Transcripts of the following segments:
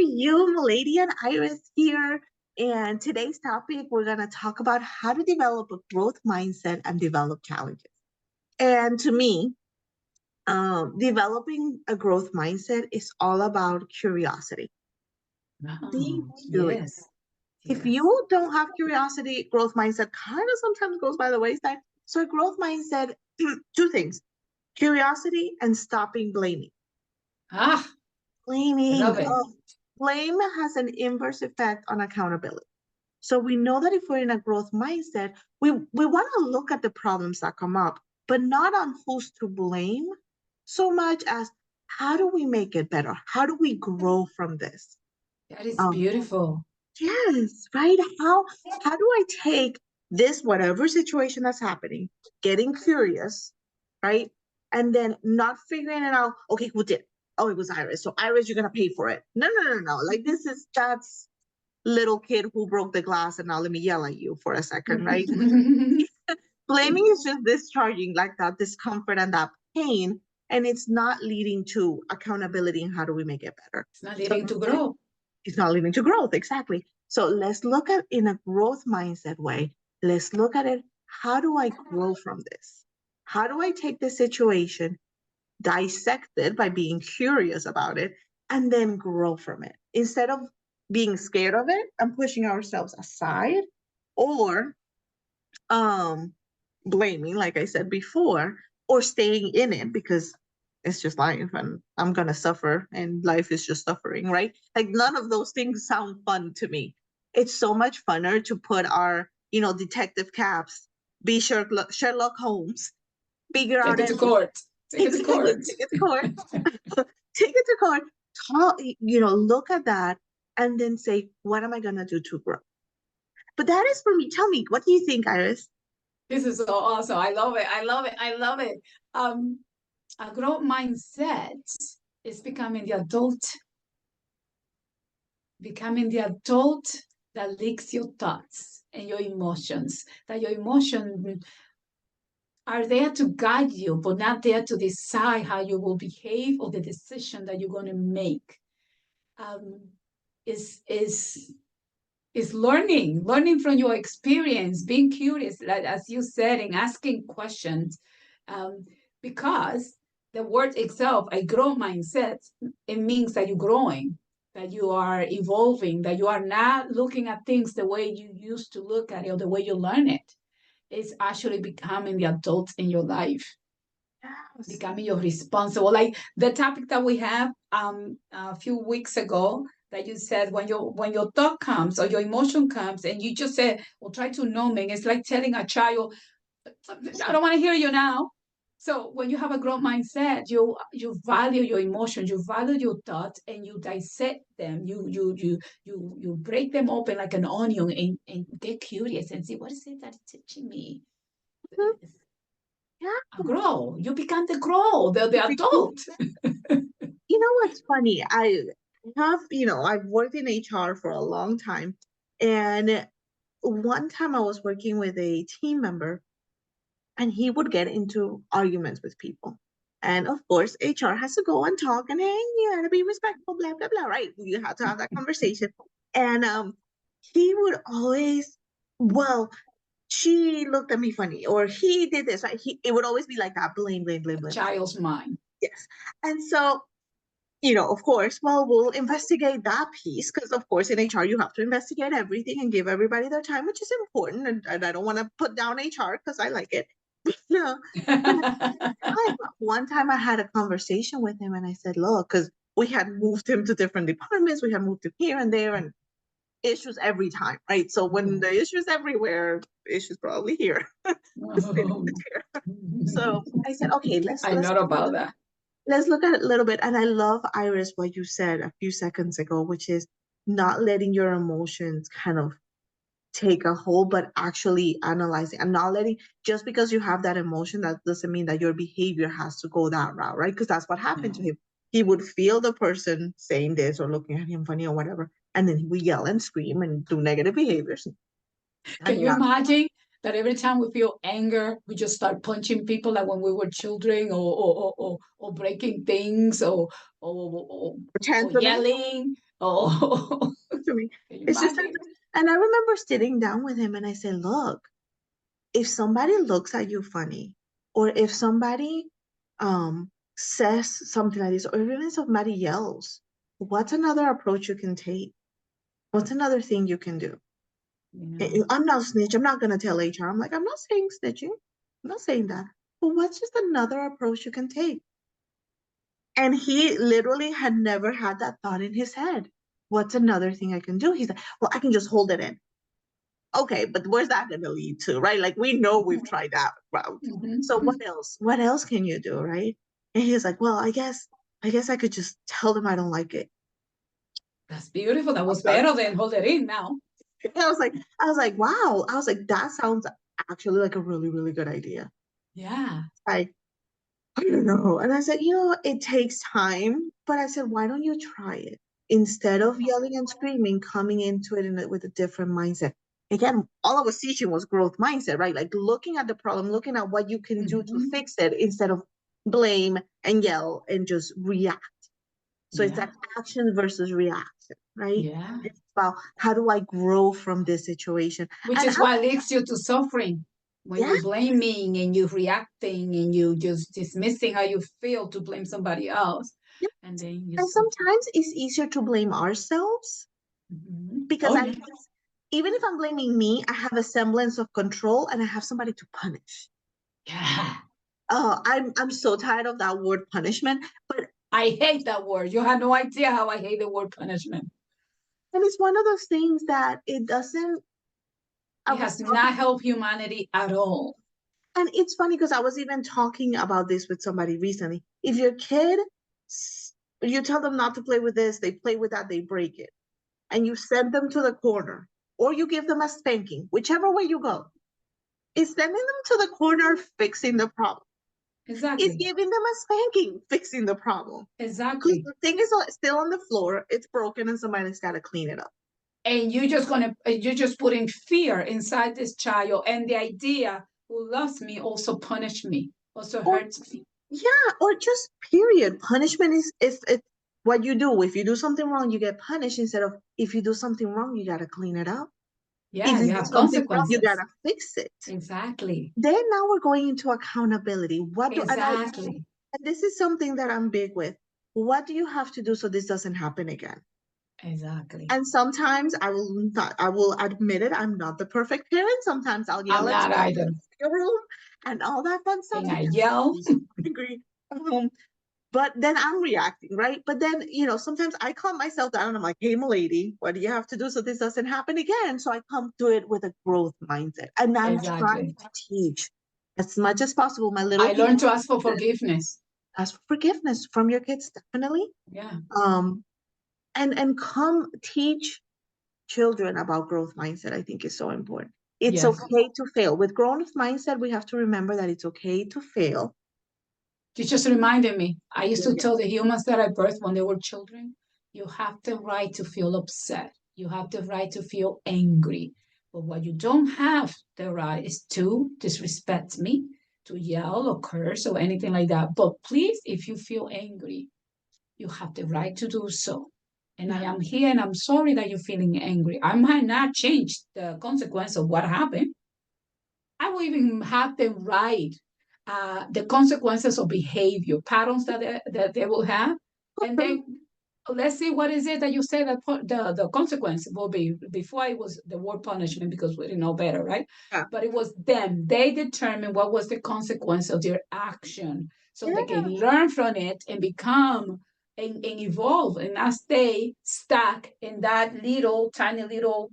you, Milady and Iris here. And today's topic, we're going to talk about how to develop a growth mindset and develop challenges. And to me, developing a growth mindset is all about curiosity. Being curious. Yes. If you don't have curiosity, growth mindset kind of sometimes goes by the wayside. So, a growth mindset, two things: curiosity and stopping blaming. I Blaming. love it. Blame has an inverse effect on accountability. So we know that if we're in a growth mindset, we want to look at the problems that come up, but not on who's to blame so much as how do we make it better? How do we grow from this? That is Um, beautiful. yes, right? How do I take this, whatever situation that's happening, getting curious, right? And then not figuring it out, okay, who did it? Oh, it was Iris. So Iris, you're gonna pay for it. No. Like that's little kid who broke the glass and now let me yell at you for a second, right? Blaming is just discharging like that discomfort and that pain, and it's not leading to accountability and how do we make it better. It's not leading to grow. It's not leading to growth, exactly. So let's look at in a growth mindset way. Let's look at it. How do I grow from this? How do I take this situation, dissect it by being curious about it, and then grow from it instead of being scared of it and pushing ourselves aside or blaming, like I said before, or staying in it because it's just life and I'm gonna suffer and life is just suffering, right? Like none of those things sound fun to me. It's so much funner to put our, detective caps, be Sherlock Holmes, figure Take out it to everything. court. Take it to court. Take it to court. Take it to court. Talk, look at that and then say, what am I gonna do to grow? But that is for me. Tell me, what do you think, Iris? This is so awesome. I love it. I love it. I love it. A growth mindset is becoming the adult that leaks your thoughts and your emotions, that your emotions are there to guide you, but not there to decide how you will behave or the decision that you're going to make. Is learning from your experience, being curious, like, as you said, and asking questions, because the word itself, a growth mindset, it means that you're growing, that you are evolving, that you are not looking at things the way you used to look at it or the way you learn it. It's actually becoming the adult in your life. Yes. Becoming your responsible. Like the topic that we have a few weeks ago, that you said when your thought comes or your emotion comes and you just say, well, try to numb it. It's like telling a child, I don't want to hear you now. So when you have a growth mindset, you value your emotions, you value your thoughts, and you dissect them. You break them open like an onion and get curious and see what is it that is teaching me. Mm-hmm. Yeah. Grow. You become the adult. You know what's funny? I've worked in HR for a long time. And one time I was working with a team member and he would get into arguments with people. And of course, HR has to go and talk and, hey, you got to be respectful, blah, blah, blah, right? You have to have that conversation. And he would always, well, she looked at me funny or he did this, right? It would always be like that, blame. Child's mind. Yes. And so, of course, well, we'll investigate that piece because, of course, in HR, you have to investigate everything and give everybody their time, which is important. And I don't want to put down HR because I like it. No. One time I had a conversation with him and I said, look, because we had moved him to different departments. We had moved him here and there and issues every time, right? So when the issues everywhere, issues probably here. So I said, okay, let's know about that. Let's look at it a little bit. And I love, Iris, what you said a few seconds ago, which is not letting your emotions kind of take a hold, but actually analyzing and not letting, just because you have that emotion, that doesn't mean that your behavior has to go that route, right? Because that's what happened to him. He would feel the person saying this or looking at him funny or whatever, and then he would yell and scream and do negative behaviors. Can you imagine that every time we feel anger, we just start punching people like when we were children or breaking things or yelling Oh, To me. can you It's just like imagine? this. And I remember sitting down with him and I said, look, if somebody looks at you funny, or if somebody says something like this, or even if somebody yells, what's another approach you can take? What's another thing you can do? Yeah. I'm not snitch. I'm not gonna tell HR. I'm like, I'm not saying snitching. I'm not saying that. But what's just another approach you can take? And he literally had never had that thought in his head. What's another thing I can do? He's like, well, I can just hold it in. Okay, but where's that going to lead to, right? Like we know we've tried that route. So Mm-hmm. what else? What else can you do, right? And he's like, well, I guess I could just tell them I don't like it. That's beautiful. That I'm was sorry. better than hold it in now. And I was like, wow. I was like, that sounds actually like a really, really good idea. Yeah. I don't know. And I said, it takes time. But I said, why don't you try it? Instead of yelling and screaming, coming into it with a different mindset. Again, all I was teaching was growth mindset, right? Like looking at the problem, looking at what you can do to Mm-hmm. fix it instead of blame and yell and just react. So it's Yeah. that action versus reaction, right? Yeah. It's about how do I grow from this situation? Which And is what leads you to suffering. When yeah, you're blaming and you're reacting and you just dismissing how you feel to blame somebody else, yeah. and then you And suffer. sometimes it's easier to blame ourselves Mm-hmm. because Oh, at yeah. least even if I'm blaming me, I have a semblance of control and I have somebody to punish. Yeah. Oh, I'm so tired of that word punishment, but I hate that word. You have no idea how I hate the word punishment. and it's one of those things that it doesn't. I It was has not helped humanity at all. and it's funny because I was even talking about this with somebody recently. If your kid, you tell them not to play with this, they play with that, they break it, and you send them to the corner, or you give them a spanking, whichever way you go, is sending them to the corner fixing the problem. Is Exactly. giving them a spanking fixing the problem. Because Exactly. the thing is still on the floor, it's broken, and somebody's got to clean it up. And you're just putting fear inside this child, and the idea who loves me also punish me, also Or hurts me. yeah, or just period. Punishment is it's what you do. If you do something wrong, you get punished instead of if you do something wrong, you gotta clean it up. Yeah, If you you do have something wrong, you consequences. gotta fix it. Exactly. Then now we're going into accountability. Exactly. And this is something that I'm big with. What do you have to do so this doesn't happen again? Exactly. And sometimes I will admit it, I'm not the perfect parent. Sometimes I'll I'm yell and not scream either. in your room and all that fun stuff And I because yell. I'm so angry. But then I'm reacting, right? But then, sometimes I calm myself down and I'm like, hey, milady, what do you have to do so this doesn't happen again? So I come to it with a growth mindset. And I'm trying Exactly. to teach as much as possible my little I people. learned to ask for forgiveness. Ask for forgiveness from your kids, definitely. Yeah. Um, and come teach children about growth mindset, I think is so important. It's Yes. okay to fail. With growth mindset, we have to remember that it's okay to fail. You just reminded me. I used to Yeah. tell the humans that I birthed when they were children, you have the right to feel upset. You have the right to feel angry. But what you don't have the right is to disrespect me, to yell or curse or anything like that. But please, if you feel angry, you have the right to do so. And I Yeah. am here and I'm sorry that you're feeling angry. I might not change the consequence of what happened. I will even have them write the consequences of behavior, patterns that they will have. And then let's see what is it that you say that the consequence will be. Before it was the word punishment because we didn't know better, right? Yeah. But it was them. They determined what was the consequence of their action so they Yeah. can learn from it and become and evolve and not stay stuck in that little tiny little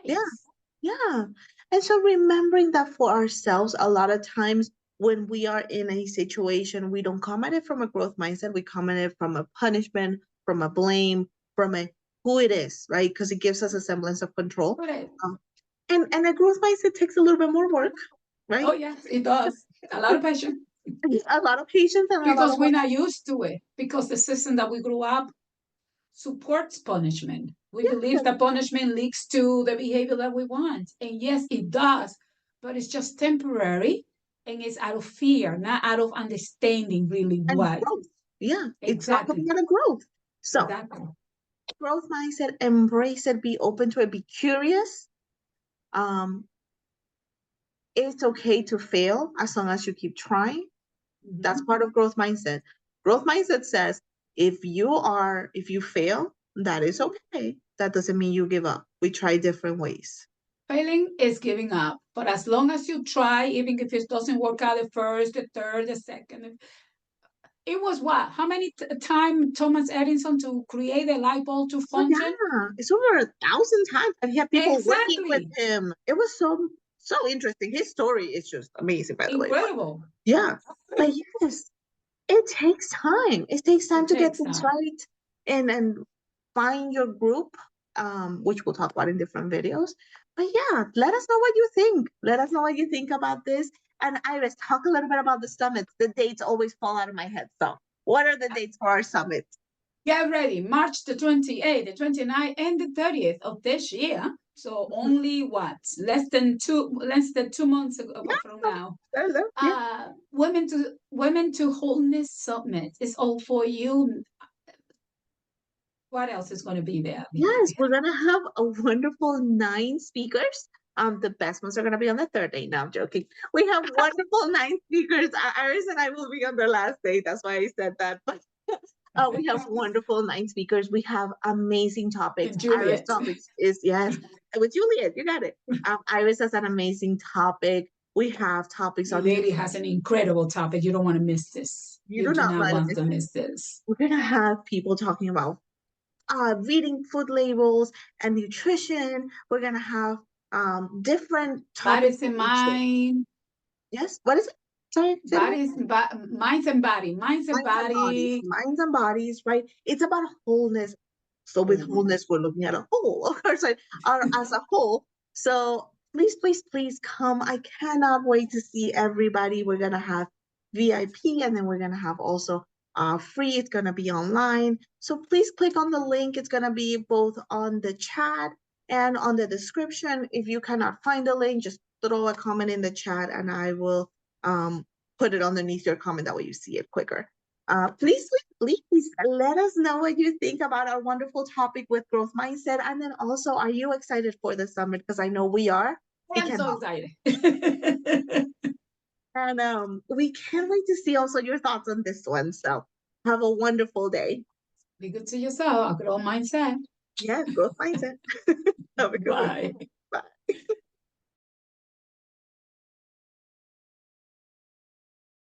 Yeah. space. Yeah. And so remembering that for ourselves, a lot of times when we are in a situation, we don't come at it from a growth mindset. We come at it from a punishment, from a blame, from a who it is, right? Because it gives us a semblance of control. But Um, and a growth mindset takes a little bit more work, right? oh yes, it does. A lot of patience A lot of patience and a lot because of we're work. not used to it. Because the system that we grew up supports punishment. We believe Yeah. that punishment leads to the behavior that we want, and yes, it does. But it's just temporary, and it's out of fear, not out of understanding really And what growth. Yeah. It's not coming exactly, out of growth. So exactly. growth mindset, embrace it, be open to it, be curious. It's okay to fail as long as you keep trying. That's part of growth mindset. Growth mindset says if you fail, that is okay. That doesn't mean you give up. We try different ways. Failing is giving up, but as long as you try, even if it doesn't work out the first, the third, the second, it was what? How many time Thomas Edison to create a light bulb to Oh function? yeah, it's over 1,000 times, and he had people working with Exactly. him. It was so interesting. His story is just amazing, by the way. But Incredible. yeah, but yes, it takes time. It takes time It to get takes things time. right and find your group, which we'll talk about in different videos. But yeah, let us know what you think. Let us know what you think about this. And Iris, talk a little bit about the summits. The dates always fall out of my head. So, what are the dates for our summit? Get ready. March the 28th, the 29th, and the 30th of this year. So only what? Less than 2 months from now. Yeah. Women to Wholeness Summit is all for you. What else is going to be there? Yes, we're gonna have a wonderful 9 speakers. The best ones are gonna be on the third day. No, I'm joking. We have wonderful 9 speakers. Iris and I will be on the last day. That's why I said that. But we have wonderful 9 speakers. We have amazing topics. And Iris Juliet. topics is yes. With Juliet, you got it. Iris has an amazing topic. We have topics The on lady has an incredible topic. You don't want to miss this. you You do do not not want to want miss to it. miss this. We're gonna have people talking about reading food labels and nutrition. We're gonna have different topics Bodies for and each day. mind. Yes, what is it? Sorry, say it again. Minds and body. Minds and body. Minds and bodies, right? It's about wholeness. So with wholeness, we're looking at a whole, of course, right? As a whole. So please, please, please come. I cannot wait to see everybody. We're gonna have VIP, and then we're gonna have also free. It's gonna be online. So please click on the link. It's gonna be both on the chat and on the description. If you cannot find the link, just throw a comment in the chat, and I will put it underneath your comment. That way you see it quicker. Please, please let us know what you think about our wonderful topic with growth mindset. And then also, are you excited for the summit? Because I know we are. We I'm so cannot. excited. And we can't wait to see also your thoughts on this one. So have a wonderful day. Be good to yourself. A growth mindset. Yes, growth mindset. Have a good one. Bye. Bye.